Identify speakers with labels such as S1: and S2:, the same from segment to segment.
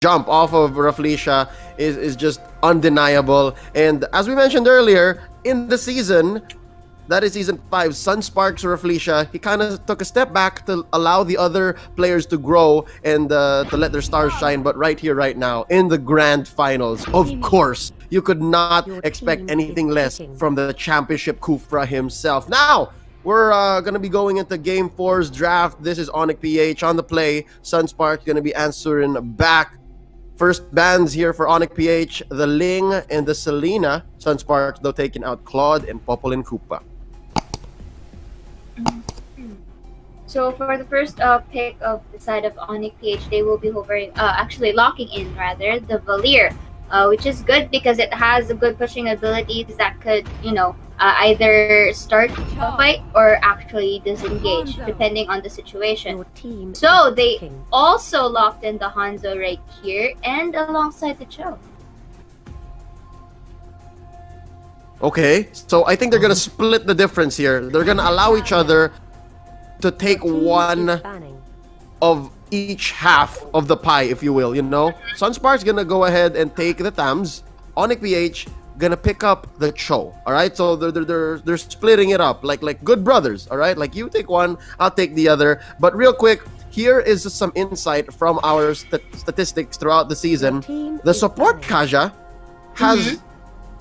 S1: jump off of Rafflesia is just undeniable. And as we mentioned earlier, in the season, that is season 5, SUNSPARK's Rafflesia, he kind of took a step back to allow the other players to grow and to let their stars shine. But right here, right now, in the grand finals, of course, you could not expect anything less from the championship Kufra himself. Now, we're going to be going into Game 4's draft. This is Onic PH on the play. SUNSPARK going to be answering back. First bans here for Onic PH, the Ling and the Selena. SUNSPARK, though, taking out Claude and Popolin Koopa.
S2: So for the first pick of the side of Onic PH, they will be actually locking in rather the Valier, which is good because it has a good pushing abilities that could, either start a fight or actually disengage, depending on the situation. So they also locked in the Hanzo right here and alongside the Cho.
S1: Okay, so I think they're gonna split the difference here. They're gonna allow each other to take one of each half of the pie, if you will, SUNSPARK's gonna go ahead and take the Tams. Onic PH gonna pick up the Cho. Alright, so they're splitting it up like good brothers, alright? Like you take one, I'll take the other. But real quick, here is some insight from our statistics throughout the season. The support Kaja has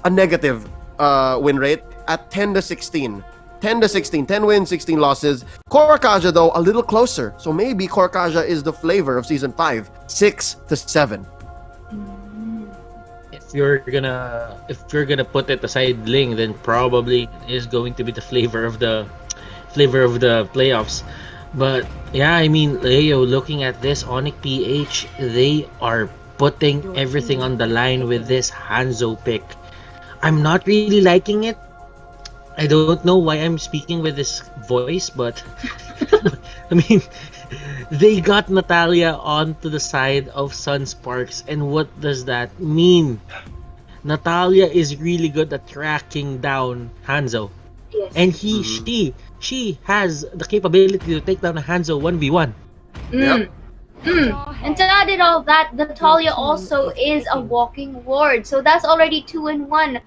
S1: a negative win rate at 10-16. 10-16, 10 wins, 16 losses. Core Kaja, though, a little closer. So maybe Core Kaja is the flavor of season 5. 6-7.
S3: If you're gonna put it aside Ling, then probably it is going to be the flavor of the playoffs. But yeah, I mean, Leo, looking at this, Onic PH, they are putting everything on the line with this Hanzo pick. I'm not really liking it. I don't know why I'm speaking with this voice, but I mean, they got Natalia onto the side of SUNSPARKs, and what does that mean? Natalia is really good at tracking down Hanzo, and she has the capability to take down a Hanzo 1v1.
S1: Yep.
S2: And to add it all that, Natalia also is a walking ward, so that's already 2-1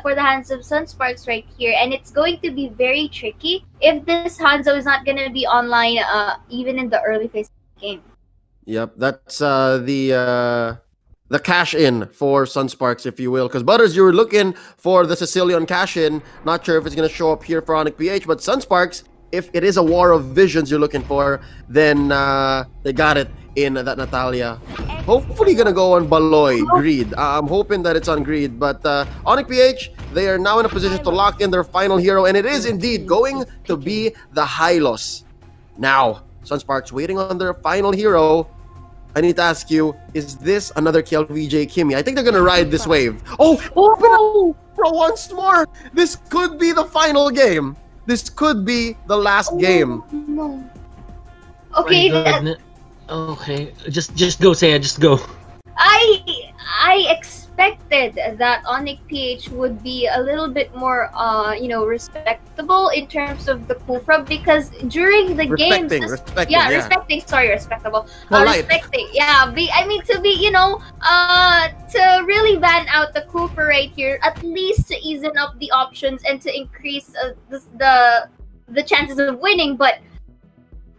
S2: for the hands of SUNSPARKs right here, and it's going to be very tricky if this Hanzo is not going to be online even in the early phase of the game.
S1: Yep, that's the cash in for SUNSPARKs, if you will, because Butters, you were looking for the Sicilian cash in. Not sure if it's going to show up here for Onic PH, but SUNSPARKs, if it is a war of visions you're looking for, then they got it in that Natalia. Hopefully gonna go on Baloy, Greed. I'm hoping that it's on Greed, but Onic PH, they are now in a position to lock in their final hero, and it is indeed going to be the Hylos. Now, SUNSPARKs waiting on their final hero. I need to ask you, is this another KLVJ Kimmy? I think they're gonna ride this wave. Oh, bro, once more! This could be the final game. This could be the last game.
S2: No. Okay.
S3: Okay, just go, Saya, just go.
S2: I expected that Onic PH would be a little bit more, respectable in terms of the Kufra, because during the games, respectable. To really ban out the Kufra right here, at least to easen up the options and to increase the chances of winning, but.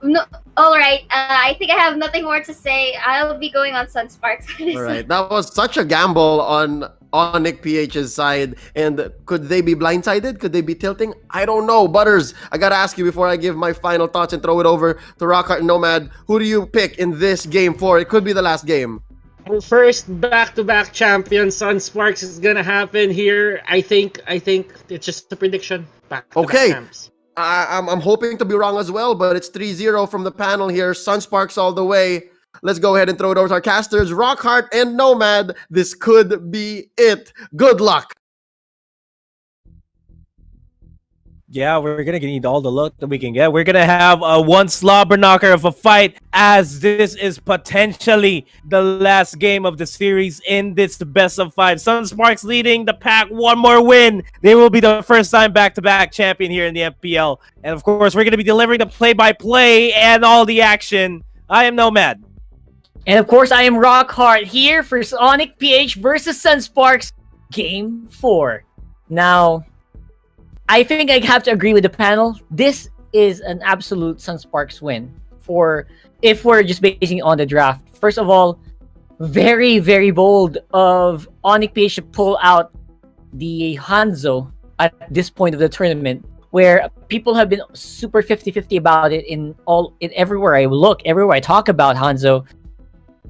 S2: No, all right. I think I have nothing more to say. I'll be going on SUNSPARKs.
S1: All right, that was such a gamble on Nick PH's side. And could they be blindsided? Could they be tilting? I don't know. Butters, I gotta ask you before I give my final thoughts and throw it over to Rockhart and Nomad. Who do you pick in this game 4? It could be the last game.
S3: First back-to-back champion SUNSPARKs is gonna happen here. I think it's just a prediction. Back-to-back champs.
S1: I'm hoping to be wrong as well, but it's 3-0 from the panel here. SUNSPARKs all the way. Let's go ahead and throw it over to our casters, Rockhart and Nomad. This could be it. Good luck.
S4: Yeah, we're gonna need all the luck that we can get. We're gonna have a one slobber knocker of a fight, as this is potentially the last game of the series in this best of 5. SUNSPARKs leading the pack, one more win. They will be the first time back-to-back champion here in the MPL. And of course, we're gonna be delivering the play-by-play and all the action. I am Nomad.
S5: And of course, I am Rock Hard here for Onic PH versus SUNSPARKs Game 4. Now, I think I have to agree with the panel. This is an absolute SUNSPARKs win for if we're just basing on the draft. First of all, very, very bold of Onic PH to pull out the Hanzo at this point of the tournament, where people have been super 50-50 about it in everywhere I look, everywhere I talk about Hanzo.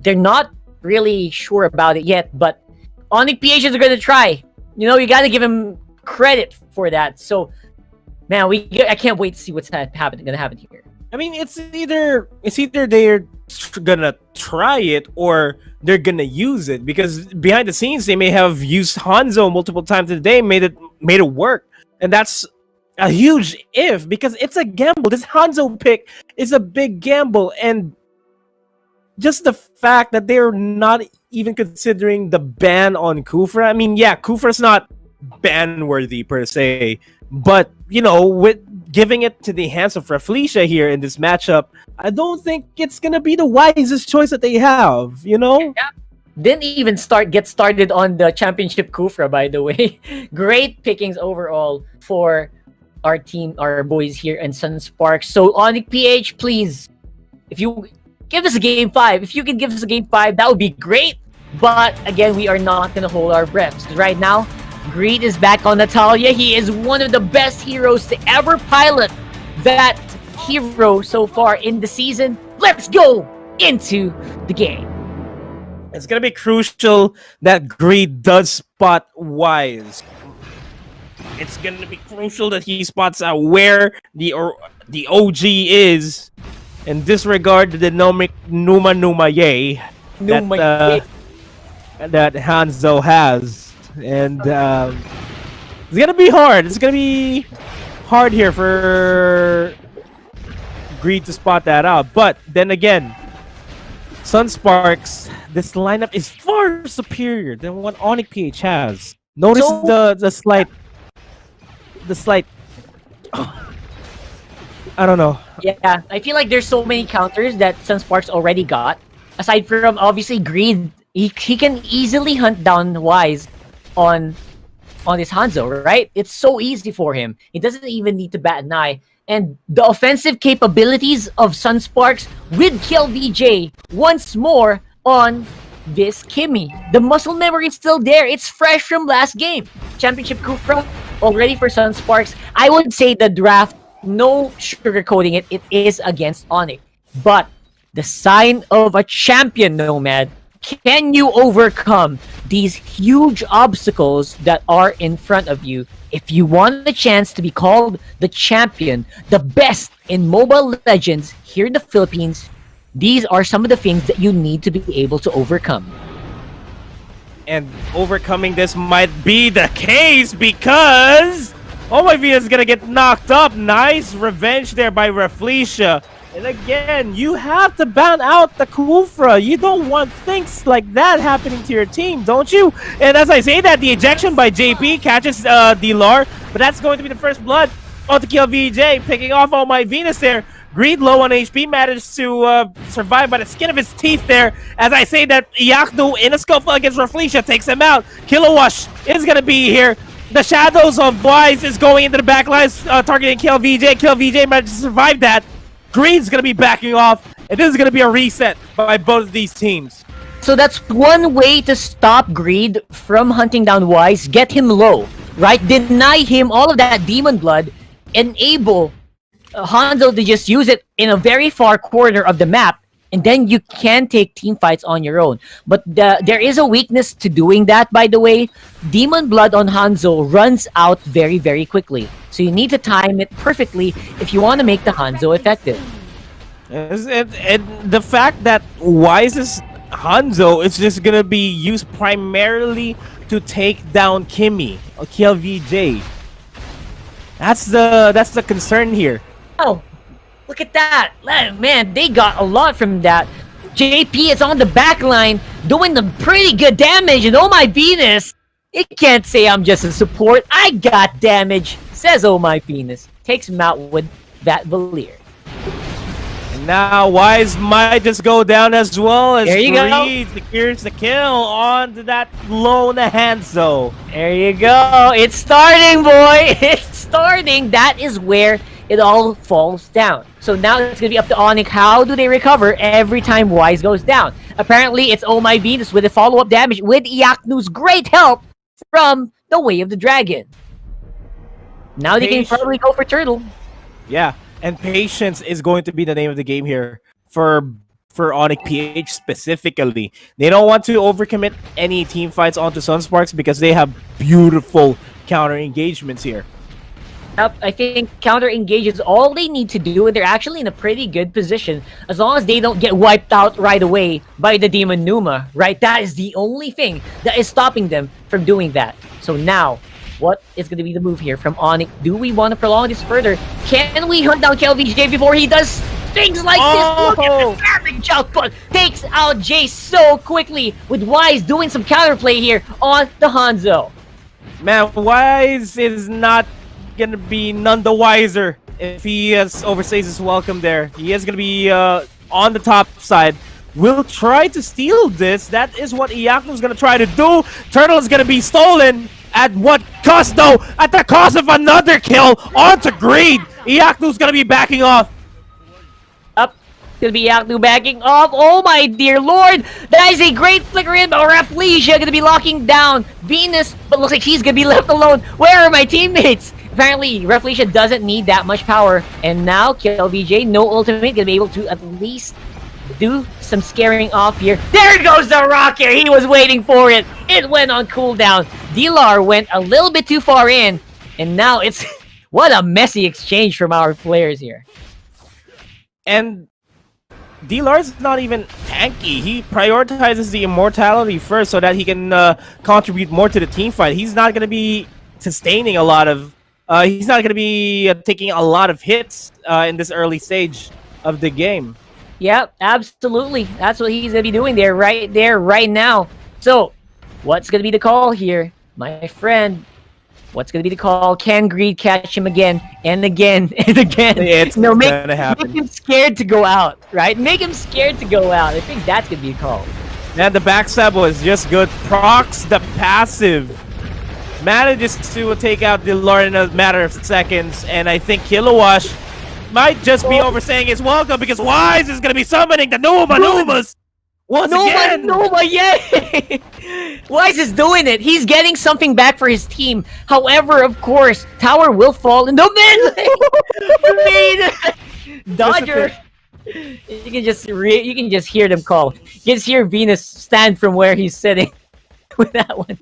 S5: They're not really sure about it yet, but Onic PH is going to try. You know, you got to give him credit for that. So, man, I can't wait to see what's going to happen here.
S4: I mean, it's either they're gonna try it or they're gonna use it, because behind the scenes they may have used Hanzo multiple times today, made it work, and that's a huge if, because it's a gamble. This Hanzo pick is a big gamble, and just the fact that they're not even considering the ban on Kufra. I mean, yeah, Kufra's not ban worthy per se, but you know, with giving it to the hands of Rafflesia here in this matchup, I don't think it's gonna be the wisest choice that they have, you know?
S5: Yeah. Didn't even get started on the championship Kufra, by the way. Great pickings overall for our team, our boys here in SUNSPARK. So Onic PH, please, if you give us a game 5, if you can give us a game 5, that would be great. But again, we are not gonna hold our breaths. Right now, Greed is back on Natalia. He is one of the best heroes to ever pilot that hero so far in the season. Let's go into the game.
S4: It's gonna be crucial that Greed does spot Wise. It's gonna be crucial that he spots out where the OG is, and disregard the Numa Yay that Hanzo has. And it's gonna be hard. It's gonna be hard here for Greed to spot that out. But then again, SUNSPARKs, this lineup is far superior than what Onic PH has. Notice the slight I don't know.
S5: Yeah, I feel like there's so many counters that SUNSPARKs already got. Aside from obviously Greed, he can easily hunt down Wise on this Hanzo, right? It's so easy for him. He doesn't even need to bat an eye. And the offensive capabilities of SUNSPARKs with KillVJ once more on this Kimmy. The muscle memory is still there. It's fresh from last game. Championship Kufra already for SUNSPARKs. I would say the draft, no sugarcoating it, it is against Onic. But the sign of a champion, Nomad. Can you overcome these huge obstacles that are in front of you? If you want a chance to be called the champion, the best in Mobile Legends here in the Philippines, these are some of the things that you need to be able to overcome.
S4: And overcoming this might be the case, because Oh My Venus is gonna get knocked up. Nice revenge there by Rafflesia. And again, you have to ban out the Kufra. You don't want things like that happening to your team, don't you? And as I say that, the ejection by JP catches D-Lar, but that's going to be the first blood to kill VJ, picking off All My Venus there. Greed low on HP, managed to survive by the skin of his teeth there. As I say that, Yakdu in a scuffle against Rafflesia takes him out. Kilowash is going to be here. The shadows of Wise is going into the backlines, targeting Kill VJ. Kill VJ managed to survive that. Greed's going to be backing off, and this is going to be a reset by both of these teams.
S5: So that's one way to stop Greed from hunting down Wise, get him low, right? Deny him all of that demon blood, enable Hanzo to just use it in a very far corner of the map, and then you can take team fights on your own. But there is a weakness to doing that, by the way. Demon blood on Hanzo runs out very, very quickly. So you need to time it perfectly if you want to make the Hanzo effective.
S4: And the fact that Wise's Hanzo is just going to be used primarily to take down Kimmy or kill VJ. That's the concern here.
S5: Oh, look at that. Man, they got a lot from that. JP is on the back line doing the pretty good damage, and Oh My Venus, it can't say I'm just a support. I got damage, says Oh My Venus. Takes him out with that Valier.
S4: And now Wise might just go down as well as
S5: There you go.
S4: Greed secures the kill onto that lone Hanzo.
S5: There you go. It's starting, boy. It's starting. That is where it all falls down. So now it's going to be up to Onic. How do they recover every time Wise goes down? Apparently, it's Oh My Venus with the follow-up damage with Iaknu's great help from the Way of the Dragon. Now they can probably go for Turtle.
S4: Yeah, and patience is going to be the name of the game here for Onic PH specifically. They don't want to overcommit any team fights onto Sunsparks because they have beautiful counter engagements here.
S5: Yep, I think counter engage is all they need to do, and they're actually in a pretty good position as long as they don't get wiped out right away by the Demon Numa, right? That is the only thing that is stopping them from doing that. So now, what is going to be the move here from Onic? Do we want to prolong this further? Can we hunt down KLVJ before he does things like this? Look at the damage output! Takes out Jace so quickly with Wise doing some counterplay here on the Hanzo.
S4: Man, Wise is not gonna be none the wiser if he overstays his welcome there. He is gonna be on the top side. Will try to steal this. That is what Iaknu's gonna try to do. Turtle is gonna be stolen. At what cost though? At the cost of another kill onto Greed. Iaknu's gonna be backing off.
S5: Up. Gonna be Iaknu backing off. Oh my dear lord! That is a great flicker in, but Rafflesia gonna be locking down Venus, but looks like she's gonna be left alone. Where are my teammates? Apparently, Rafflesia doesn't need that much power, and now KLVJ, no ultimate, gonna be able to at least do some scaring off here. There goes the rocket! He was waiting for it! It went on cooldown. Dilar went a little bit too far in, and now it's... what a messy exchange from our players here.
S4: And D-Lar's not even tanky. He prioritizes the immortality first so that he can contribute more to the team fight. He's not going to be sustaining a lot of... he's not going to be taking a lot of hits in this early stage of the game.
S5: Yep, absolutely. That's what he's going to be doing there, right now. So, what's going to be the call here? My friend, what's going to be the call? Can Greed catch him again and again and again?
S4: It's gonna happen.
S5: Make him scared to go out, right? Make him scared to go out. I think that's going to be a call.
S4: And the backstab was just good. Procs the passive. Manages to take out Dilar in a matter of seconds. And I think Kilowash might just be overstaying his welcome because Wise is going to be summoning the Numas once again.
S5: Numa, yay! Wise is doing it. He's getting something back for his team. However, of course, tower will fall in the mid lane. Dodger. You can just hear them call. You can just hear Venus stand from where he's sitting with that one.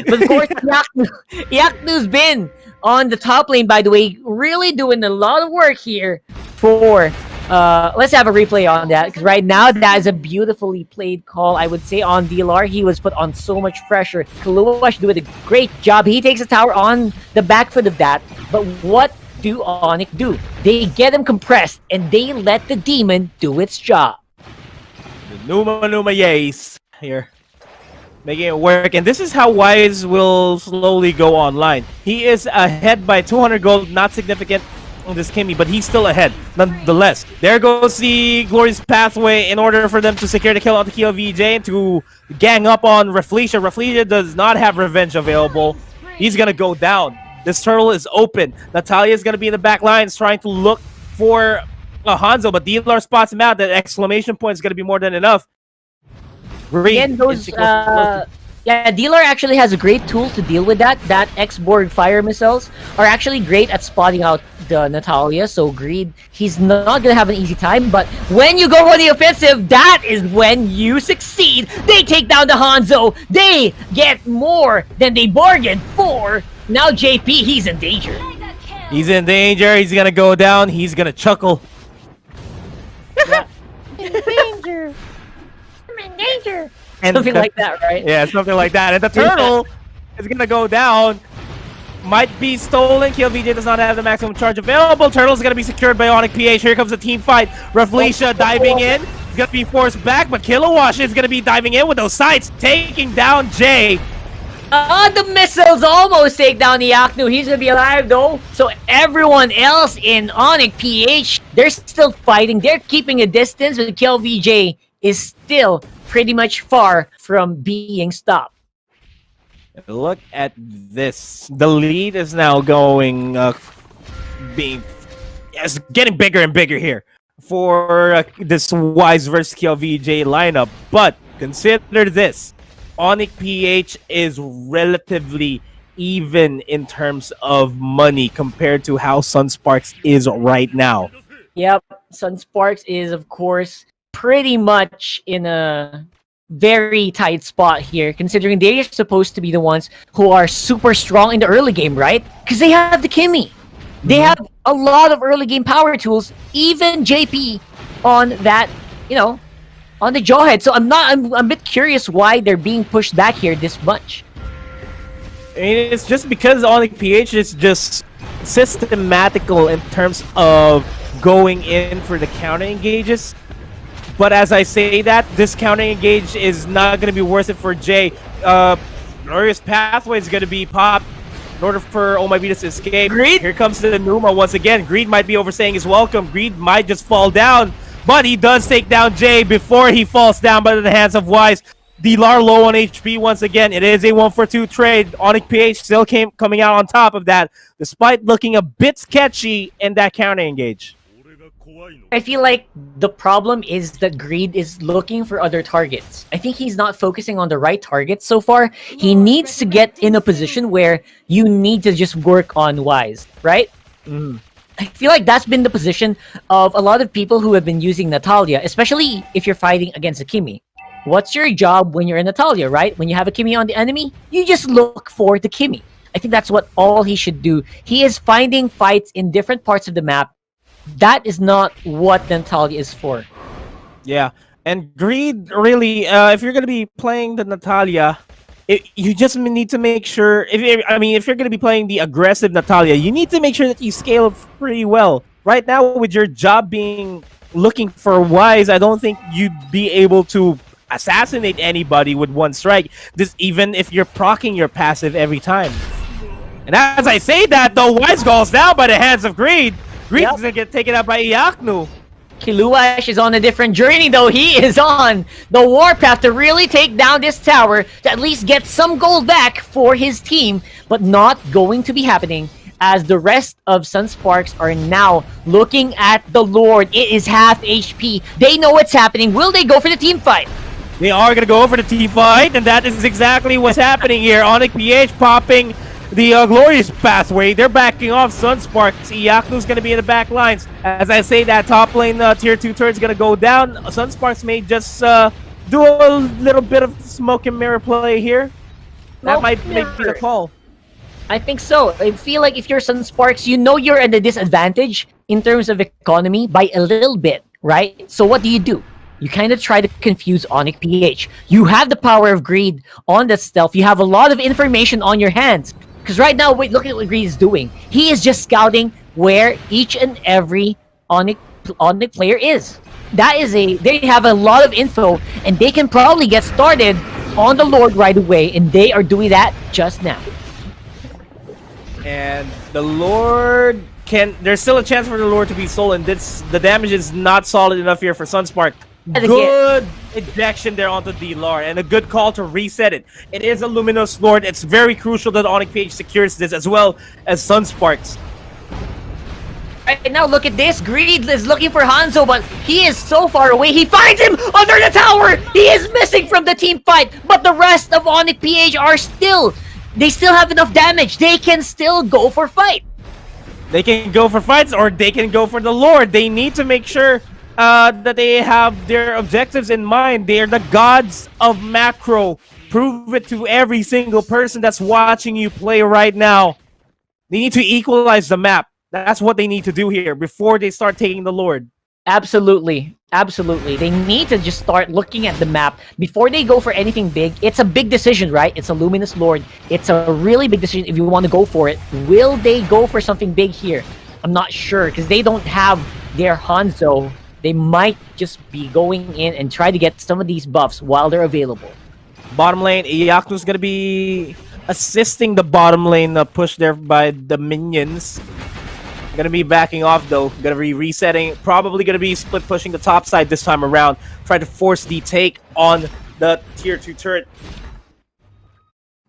S5: But of course, Iaknu's been on the top lane, by the way, really doing a lot of work here for... let's have a replay on that, because right now, that is a beautifully played call, I would say, on Dilar. He was put on so much pressure. Kaluash doing a great job. He takes the tower on the back foot of that, but what do Onic do? They get him compressed, and they let the demon do its job.
S4: The Numa Yace here. Making it work, and this is how Wise will slowly go online. He is ahead by 200 gold, not significant in this Kimmy, but he's still ahead nonetheless. There goes the Glorious Pathway in order for them to secure the kill on the KLVJ and to gang up on Rafflesia. Rafflesia does not have revenge available. He's gonna go down. This turtle is open. Natalia is gonna be in the back lines trying to look for Hanzo, but Dilar spots him out. That exclamation point is gonna be more than enough.
S5: Again, those, yeah, Dilar actually has a great tool to deal with that. That X-Borg fire missiles are actually great at spotting out the Natalia, so Greed, he's not gonna have an easy time, but when you go for the offensive, that is when you succeed. They take down the Hanzo. They get more than they bargained for. Now JP, he's in danger.
S4: He's in danger. He's gonna go down. He's gonna chuckle.
S5: Yeah. In danger. I'm in danger. And something like that, right?
S4: Yeah, something like that. And the turtle is gonna go down. Might be stolen. KLVJ does not have the maximum charge available. Turtle's gonna be secured by Onic PH. Here comes the team fight. Rafflesia diving in. He's gonna be forced back, but Kilowash is gonna be diving in with those sights, taking down Jay.
S5: The missiles almost take down Iaknu. He's gonna be alive though. So everyone else in Onic PH, they're still fighting. They're keeping a distance, but KLVJ is still pretty much far from being stopped.
S4: Look at this. The lead is now going, getting bigger and bigger here for this Wise versus KLVJ lineup. But consider this. Onic PH is relatively even in terms of money compared to how SUNSPARKs is right now.
S5: Yep, SUNSPARKs is of course pretty much in a very tight spot here, considering they're supposed to be the ones who are super strong in the early game, right? Because they have the Kimmy. They have a lot of early game power tools, even JP on that, on the Jawhead. So I'm a bit curious why they're being pushed back here this much.
S4: I mean, it's just because Onic PH is just systematical in terms of going in for the counter engages. But as I say that, this counter engage is not going to be worth it for Jay. Glorious Pathway is going to be popped in order for Oh My Venus to escape.
S5: Greed?
S4: Here comes the Numa once again. Greed might be overstaying his welcome. Greed might just fall down. But he does take down Jay before he falls down by the hands of Wise. D-Lar low on HP once again. It is a 1-for-2 trade. Onic PH still coming out on top of that, despite looking a bit sketchy in that counter engage.
S5: I feel like the problem is that Greed is looking for other targets. I think he's not focusing on the right targets so far. He needs to get in a position where you need to just work on Wise, right? I feel like that's been the position of a lot of people who have been using Natalia, especially if you're fighting against a Kimmy. What's your job when you're in Natalia, right? When you have a Kimmy on the enemy, you just look for the Kimmy. I think that's what all he should do. He is finding fights in different parts of the map. That is not what Natalia is for.
S4: Yeah, and Greed really, if you're gonna be playing the Natalia, you just need to make sure. If you're gonna be playing the aggressive Natalia, you need to make sure that you scale up pretty well. Right now, with your job being looking for Wise, I don't think you'd be able to assassinate anybody with one strike. This even if you're proccing your passive every time. And as I say that, though, Wise goes down by the hands of Greed. Greed's gonna get taken out by Iaknu.
S5: Kiluash is on a different journey though. He is on the warpath to really take down this tower, to at least get some gold back for his team, but not going to be happening as the rest of SUNSPARKs are now looking at the Lord. It is half HP. They know what's happening. Will they go for the team fight?
S4: They are gonna go for the team fight, and that is exactly what's happening here. Onic PH popping the Glorious Pathway. They're backing off SUNSPARKs. Iaknu's going to be in the back lines. As I say, that top lane tier 2 turret's going to go down. SUNSPARKs may just do a little bit of smoke and mirror play here. That might be the call.
S5: I think so. I feel like if you're SUNSPARKs, you know you're at a disadvantage in terms of economy by a little bit, right? So what do? You kind of try to confuse Onic PH. You have the power of Greed on that stealth. You have a lot of information on your hands. Because right now, wait, look at what Greed is doing. He is just scouting where each and every Onic player is. They have a lot of info, and they can probably get started on the Lord right away, and they are doing that just now.
S4: And the Lord there's still a chance for the Lord to be stolen. The damage is not solid enough here for SUNSPARK. Good ejection there onto D-Lar, and a good call to reset it. It is a Luminous Lord. It's very crucial that Onic PH secures this as well as SUNSPARKs.
S5: Right now, look at this. Greed is looking for Hanzo, but he is so far away. He finds him under the tower. He is missing from the team fight, but the rest of Onic PH they still have enough damage. They can still go for fight.
S4: They can go for fights, or they can go for the Lord. They need to make sure that they have their objectives in mind. They are the gods of macro. Prove it to every single person that's watching you play right now. They need to equalize the map. That's what they need to do here before they start taking the Lord.
S5: Absolutely. Absolutely. They need to just start looking at the map before they go for anything big. It's a big decision, right? It's a Luminous Lord. It's a really big decision if you want to go for it. Will they go for something big here? I'm not sure because they don't have their Hanzo. They might just be going in and try to get some of these buffs while they're available.
S4: Bottom lane, Iaknu's gonna be assisting the bottom lane push there by the minions. Gonna be backing off though. Gonna be resetting. Probably gonna be split pushing the top side this time around. Try to force the take on the tier 2 turret.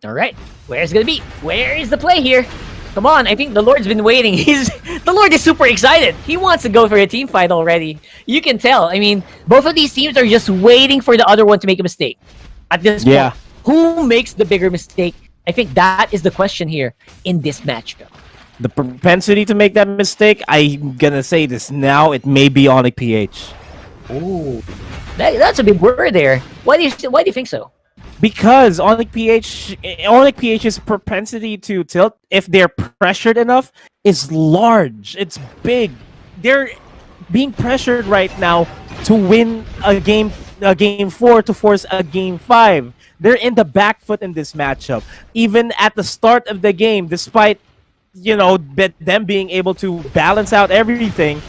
S5: All right, where's it gonna be? Where is the play here? Come on, I think the Lord's been waiting. The Lord is super excited. He wants to go for a team fight already. You can tell. I mean, both of these teams are just waiting for the other one to make a mistake. At this point, who makes the bigger mistake? I think that is the question here in this matchup.
S4: The propensity to make that mistake, I'm gonna say this now, it may be Onic PH.
S5: Ooh, that's a big word there. Why do you think so?
S4: Because Onic PH's propensity to tilt, if they're pressured enough, is large. It's big. They're being pressured right now to win a game 4 to force a game 5. They're in the back foot in this matchup. Even at the start of the game, despite them being able to balance out everything,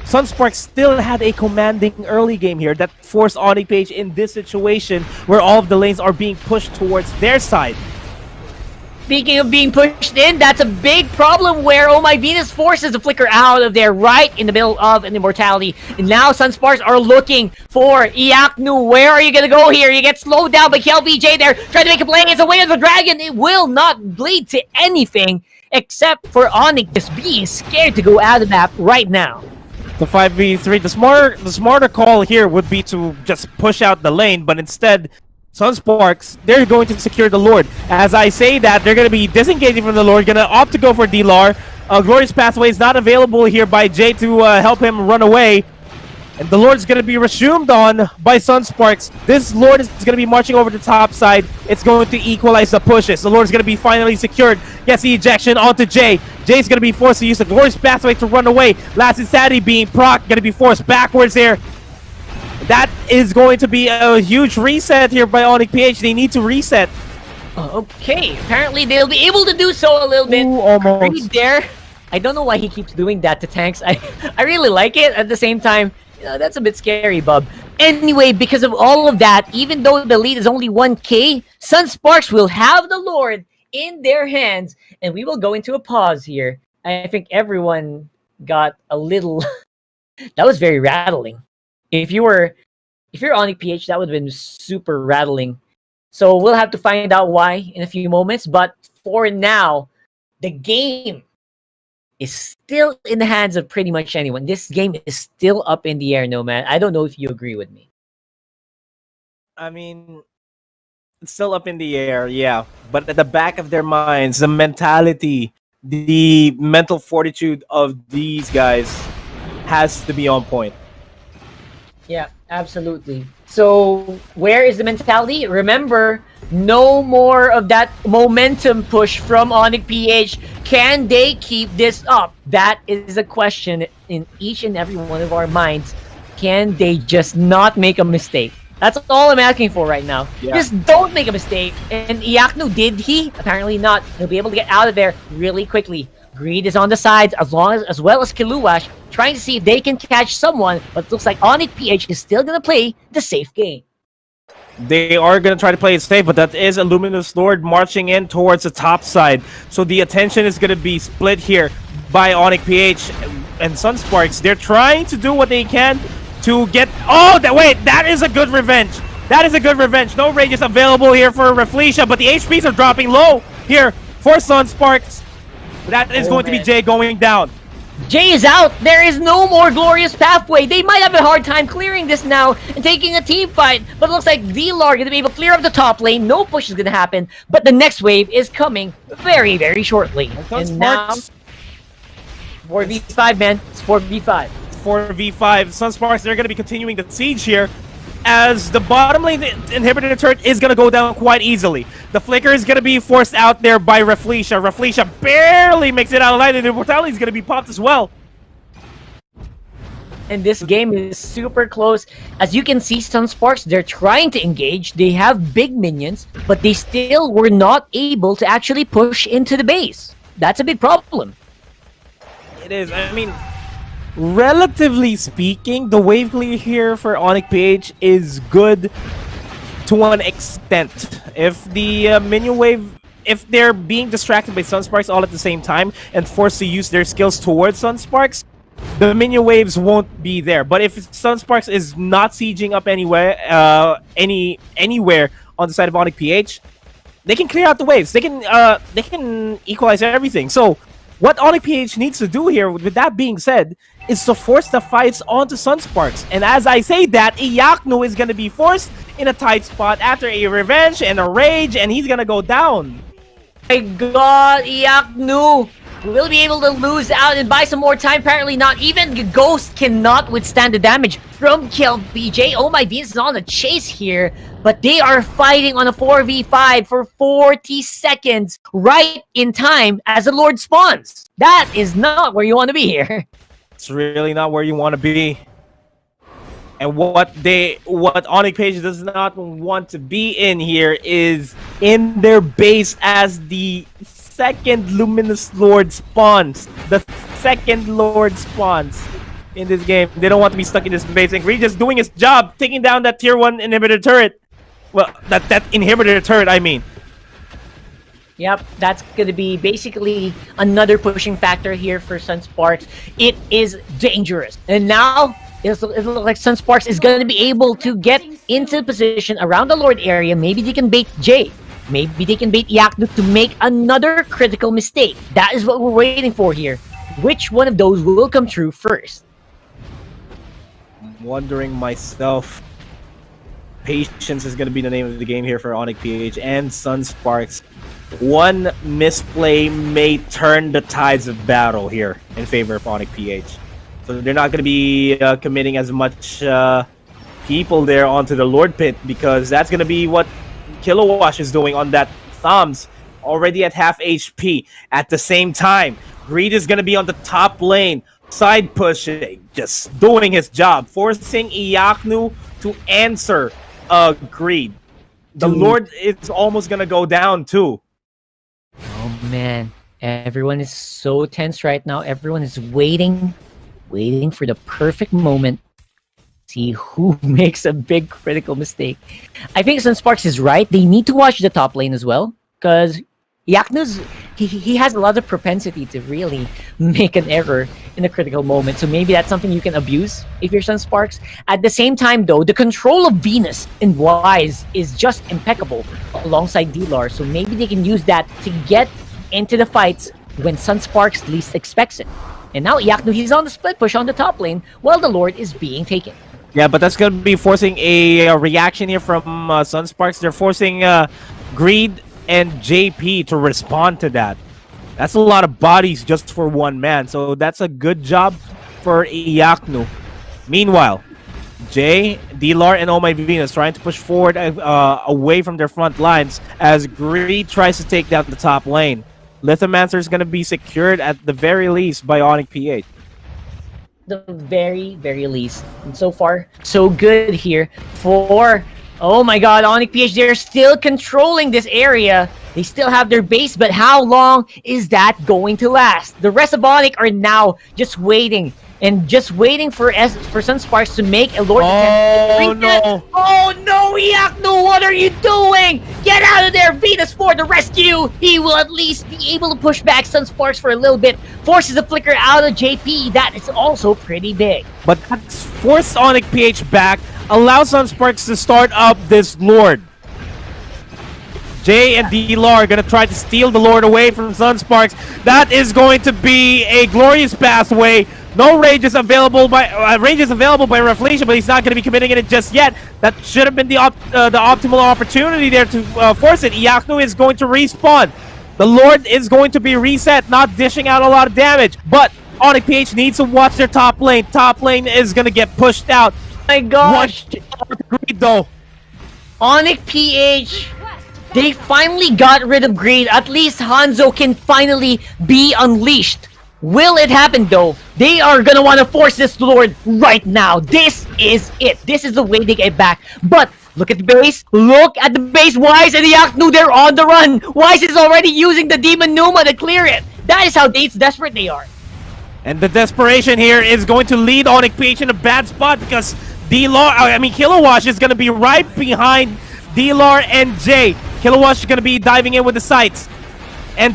S4: SUNSPARK still had a commanding early game here that forced Onic PH in this situation where all of the lanes are being pushed towards their side.
S5: Speaking of being pushed in, that's a big problem where Oh My Venus forces the flicker out of there right in the middle of an immortality. And now SUNSPARKs are looking for Iaknu. Where are you going to go here? You get slowed down by KLVJ there, trying to make a play against the way of the dragon. It will not bleed to anything except for Onic just being scared to go out of the map right now.
S4: The 5v3, the smarter call here would be to just push out the lane, but instead, SUNSPARKs, they're going to secure the Lord. As I say that, they're going to be disengaging from the Lord, going to opt to go for D-Lar. Glorious Pathway is not available here by Jay to help him run away. And the Lord's going to be resumed on by SUNSPARKs. This Lord is going to be marching over the top side. It's going to equalize the pushes. The Lord's going to be finally secured. Gets the ejection onto Jay. Jay's going to be forced to use the Glorious Pathway to run away. Last Insanity being proc, going to be forced backwards there. That is going to be a huge reset here by Onic PH. They need to reset.
S5: Okay, apparently they'll be able to do so a little bit.
S4: Ooh, almost.
S5: Right there. I don't know why he keeps doing that to tanks. I really like it. At the same time, that's a bit scary, bub. Anyway, because of all of that, even though the lead is only 1k, SUNSPARKs will have the Lord in their hands, and we will go into a pause here. I think everyone got a little... That was very rattling. If you're Onic PH, that would have been super rattling. So we'll have to find out why in a few moments. But for now, the game is still in the hands of pretty much anyone. This game is still up in the air, no man. I don't know if you agree with me.
S4: I mean, it's still up in the air, yeah. But at the back of their minds, the mentality, the mental fortitude of these guys has to be on point.
S5: Yeah, absolutely. So where is the mentality? Remember, no more of that momentum push from Onic PH. Can they keep this up? That is a question in each and every one of our minds. Can they just not make a mistake? That's all I'm asking for right now. Yeah. Just don't make a mistake. And Iaknu, did he? Apparently not. He'll be able to get out of there really quickly. Greed is on the sides, as well as Kiluash, trying to see if they can catch someone, but it looks like Onic PH is still going to play the safe game.
S4: They are going to try to play it safe, but that is a Luminous Lord marching in towards the top side. So the attention is going to be split here by Onic PH and SUNSPARKs. They're trying to do what they can to get... Oh, that is a good revenge. That is a good revenge. No rage is available here for Reflecia, but the HPs are dropping low here for SUNSPARKs. That is going to be Jay going down.
S5: Jay is out. There is no more Glorious Pathway. They might have a hard time clearing this now and taking a team fight. But it looks like D-Lar going to be able to clear up the top lane. No push is going to happen. But the next wave is coming very, very shortly. And now, 4v5, man. It's 4v5.
S4: 4v5. SUNSPARKs, they're going to be continuing the siege here, as the bottom lane inhibitor turret is going to go down quite easily. The flicker is going to be forced out there by Reflecia. Reflecia barely makes it out alive, and the immortality is going to be popped as well.
S5: And this game is super close. As you can see, SUNSPARKs, they're trying to engage. They have big minions, but they still were not able to actually push into the base. That's a big problem.
S4: It is. I mean, relatively speaking, the wave clear here for Onic PH is good to an extent. If the minion wave if they're being distracted by Sunsparks all at the same time and forced to use their skills towards Sunsparks, the minion waves won't be there. But if Sunsparks is not sieging up anywhere, anywhere on the side of Onic PH, they can clear out the waves. They can equalize everything. So what Onic PH needs to do here, with that being said, is to force the fights onto Sunsparks. And as I say that, Iyaknu is going to be forced in a tight spot after a revenge and a rage, and he's going to go down.
S5: My god, Iyaknu will be able to lose out and buy some more time. Apparently not. Even Ghost cannot withstand the damage from KLBJ. Oh my Venus is on a chase here, but they are fighting on a 4v5 for 40 seconds right in time as the Lord spawns. That is not where you want to be here.
S4: It's really not where you want to be. And what Onic Page does not want to be in here is in their base as the second Luminous Lord spawns. The second Lord spawns in this game. They don't want to be stuck in this base. And Greed just doing his job, taking down that tier 1 inhibitor turret. Well, that inhibitor turret, I mean.
S5: Yep, that's going to be basically another pushing factor here for SUNSPARKS. It is dangerous. And now, it looks like SUNSPARKS is going to be able to get into position around the Lord area. Maybe they can bait Jay. Maybe they can bait Yaknu to make another critical mistake. That is what we're waiting for here. Which one of those will come true first?
S4: I'm wondering myself. Patience is going to be the name of the game here for Onic PH and SUNSPARKS. One misplay may turn the tides of battle here in favor of Onic PH. So they're not going to be committing as much people there onto the Lord Pit, because that's going to be what Kilowash is doing on that Thumbs, already at half HP. At the same time, Greed is going to be on the top lane, side pushing, just doing his job, forcing Iyaknu to answer Greed. The Lord is almost going to go down too.
S5: Oh man, everyone is so tense right now. Everyone is waiting for the perfect moment. See who makes a big critical mistake. I think SUNSPARKS is right. They need to watch the top lane as well, because Yaknu's he has a lot of propensity to really make an error in a critical moment. So maybe that's something you can abuse if you're SUNSPARKS. At the same time though, the control of Venus and Wise is just impeccable alongside D-Lar. So maybe they can use that to get into the fights when SUNSPARKS least expects it. And now Yaknu, he's on the split push on the top lane while the Lord is being taken.
S4: Yeah, but that's going to be forcing a reaction here from SUNSPARKS. They're forcing Greed and JP to respond to that. That's a lot of bodies just for one man, so that's a good job for Iyaknu. Meanwhile, Jay, D-Lar, and Oh My Venus trying to push forward away from their front lines as Greed tries to take down the top lane. Lithomancer is going to be secured at the very least by Onic PH.
S5: The very, very least. And so far, so good here for... Oh my god, Onic PH, they're still controlling this area. They still have their base, but how long is that going to last? The rest of Onic are now just waiting. And just waiting for SUNSPARKS to make a Lord attempt.
S4: Oh no!
S5: Oh no, Iyaknu, what are you doing? Get out of there, Venus for the rescue! He will at least be able to push back SUNSPARKS for a little bit. Forces a flicker out of JP. That is also pretty big.
S4: But that's forced Onic PH back, allows SUNSPARKS to start up this Lord. Jay and D-Lar are going to try to steal the Lord away from SUNSPARKS. That is going to be a glorious pathway. No range is available by Reflection, but he's not going to be committing it just yet. That should have been the optimal opportunity there to force it. Iyaknu is going to respawn. The Lord is going to be reset, not dishing out a lot of damage. But Onic PH needs to watch their top lane. Top lane is going to get pushed out.
S5: My gosh!
S4: Greed though.
S5: Onic PH, they finally got rid of Greed. At least Hanzo can finally be unleashed. Will it happen though? They are gonna want to force this Lord right now. This is it. This is the way they get back. But look at the base. Look at the base. Wise and Iyaknu, they're on the run. Wise is already using the Demon Numa to clear it. That is how desperate they are.
S4: And the desperation here is going to lead Onic PH in a bad spot, because Kilowash is going to be right behind D-Lar and Jay. Kilowatt is gonna be diving in with the sights, and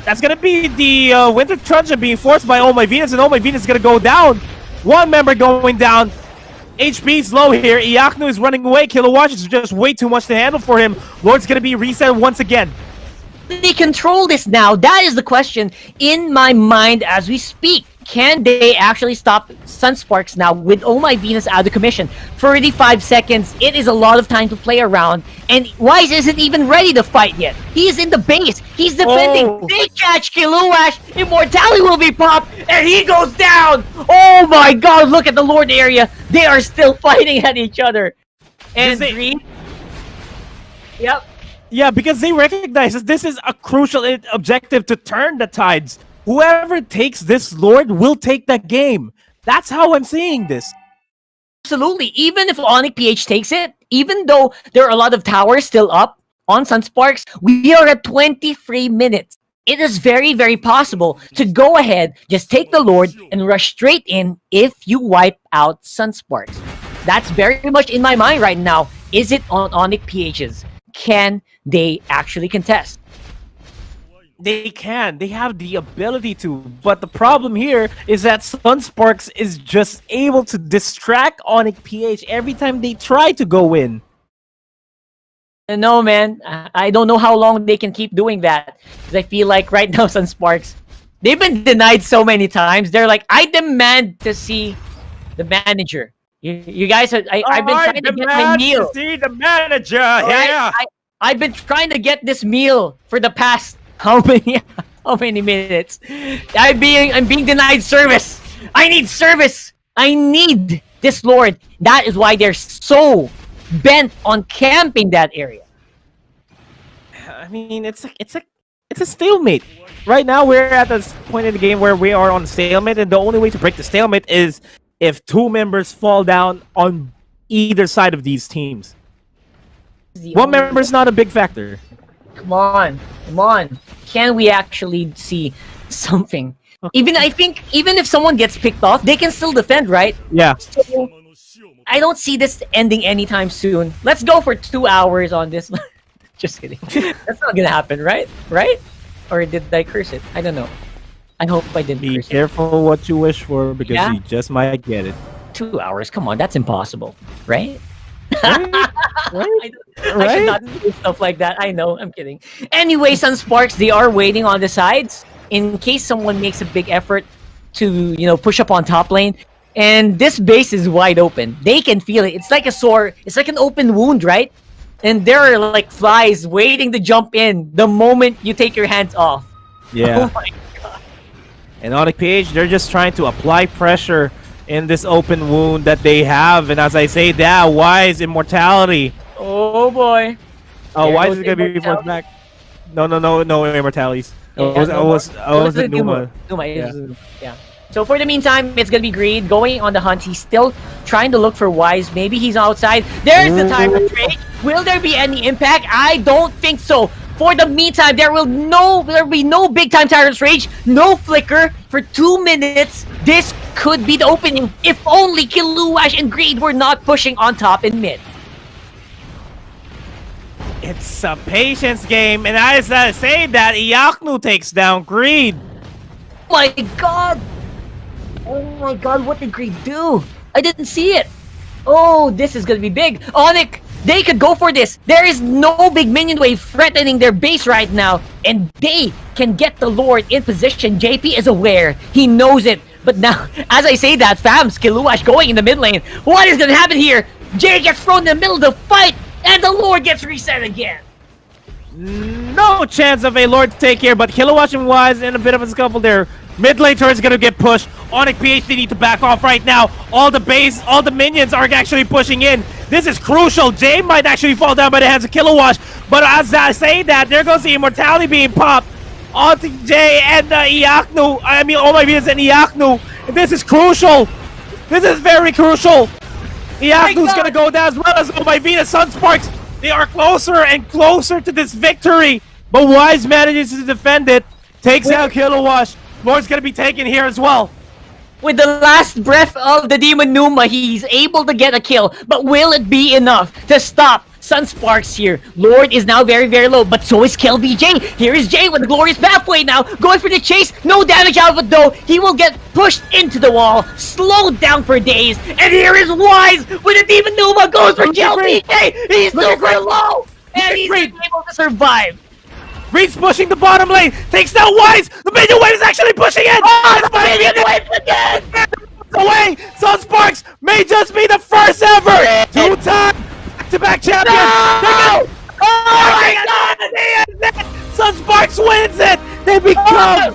S4: that's gonna be the Winter Truncheon being forced by Oh My Venus, and Oh My Venus is gonna go down. One member going down. HP's low here. Iaknu is running away. Kilowatt is just way too much to handle for him. Lord's gonna be reset once again.
S5: They control this now? That is the question in my mind as we speak. Can they actually stop SUNSPARKs now with Oh My Venus out of commission? 35 seconds, it is a lot of time to play around, and Wise isn't even ready to fight yet. He is in the base, he's defending, they catch Kilowatt, Immortality will be popped, and he goes down! Oh my god, look at the Lord area, they are still fighting at each other. And Green? Yep.
S4: Yeah, because they recognize that this is a crucial objective to turn the tides. Whoever takes this Lord will take that game. That's how I'm seeing this.
S5: Absolutely. Even if Onic PH takes it, even though there are a lot of towers still up on SUNSPARKs, we are at 23 minutes. It is very, very possible to go ahead, just take the Lord, and rush straight in if you wipe out SUNSPARKs. That's very much in my mind right now. Is it on Onic PH's? Can they actually contest?
S4: They can. They have the ability to. But the problem here is that SUNSPARKs is just able to distract Onic PH every time they try to go in.
S5: No, man. I don't know how long they can keep doing that. Because I feel like right now, SUNSPARKs, they've been denied so many times. They're like, I demand to see the manager. You guys, I've been trying to get my meal.
S4: To see the manager. Yeah.
S5: I've been trying to get this meal for the past how many minutes? I'm being denied service. I need service. I need this Lord. That is why they're so bent on camping that area.
S4: I mean, it's a stalemate. Right now, we're at this point in the game where we are on stalemate, and the only way to break the stalemate is if two members fall down on either side of these teams. One member is not a big factor.
S5: Come on. Can we actually see something? Even I think even if someone gets picked off, they can still defend, right?
S4: Yeah.
S5: So, I don't see this ending anytime soon. Let's go for 2 hours on this. Just kidding. That's not gonna happen, right? Right? Or did I curse it? I don't know. I hope I didn't
S4: Be
S5: curse it.
S4: careful what you wish for, because you just might get it.
S5: 2 hours? Come on, that's impossible, right?
S4: Right?
S5: I should not do stuff like that. I know, I'm kidding. Anyway, SUNSPARKs, they are waiting on the sides in case someone makes a big effort to, push up on top lane. And this base is wide open. They can feel it. It's like a sore, it's like an open wound, right? And there are like flies waiting to jump in the moment you take your hands off.
S4: Yeah.
S5: Oh my god.
S4: And Onic PH, they're just trying to apply pressure in this open wound that they have. And as I say that, Wise Immortality.
S5: Oh boy.
S4: Oh,
S5: There
S4: Wise
S5: goes
S4: is going to be forced back. No Immortalities.
S5: Yeah,
S4: I was at Numa.
S5: Yeah. So for the meantime, it's gonna be Greed going on the hunt. He's still trying to look for Wise. Maybe he's outside. There's the Tyrant Rage. Will there be any impact? I don't think so. For the meantime, there will be no big time Tyrant's Rage, no flicker for 2 minutes. This could be the opening if only Kiluash and Greed were not pushing on top in mid.
S4: It's a patience game, and as I say that, Iaknu takes down Greed.
S5: Oh my god! Oh my god, what did Greed do? I didn't see it. Oh, this is gonna be big. Onic, they could go for this. There is no big minion wave threatening their base right now, and they can get the Lord in position. JP is aware. He knows it. But now, as I say that, fam, Kiluash going in the mid lane. What is gonna happen here? Jay gets thrown in the middle of the fight, and the Lord gets reset again.
S4: No chance of a Lord to take here, but Kilowatt and Wise in a bit of a scuffle there. Mid lane turret is gonna get pushed. Onic PH, they need to back off right now. All the minions are actually pushing in. This is crucial. Jay might actually fall down by the hands of Kilowatt. But as I say that, there goes the Immortality being popped onto Jay and Iaknu. I mean, Oh My Venus and Iaknu. This is crucial. This is very crucial. Iaknu's gonna go down as well as Oh My Venus. SUNSPARKs, they are closer and closer to this victory. But Wise manages to defend it. Takes out Kilowatt. Lord's gonna be taken here as well.
S5: With the last breath of the Demon Numa, he's able to get a kill. But will it be enough to stop SUNSPARKs here. Lord is now very, very low, but so is KillVJ. Here is Jay with the glorious pathway now, going for the chase. No damage out of it though. He will get pushed into the wall, slowed down for days. And here is Wise with a Demon Numa, goes for KillVJ. He's super low, and he's able to survive.
S4: Reed's pushing the bottom lane. Takes down Wise. The minion wave is actually pushing in.
S5: Oh, the minion wave again.
S4: Away. SUNSPARKs may just be the first ever 2-time back-to-back champion.
S5: No! Oh my God!
S4: SUNSPARKs wins it. They become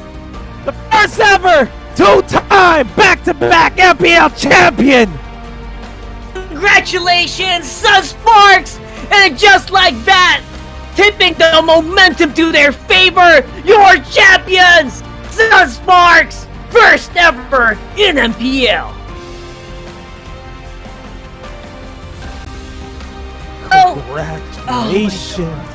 S4: the first ever 2-time back-to-back MPL champion.
S5: Congratulations, SUNSPARKs! And just like that, tipping the momentum to their favor, your champions, SUNSPARKs, first ever in MPL.
S4: Congratulations.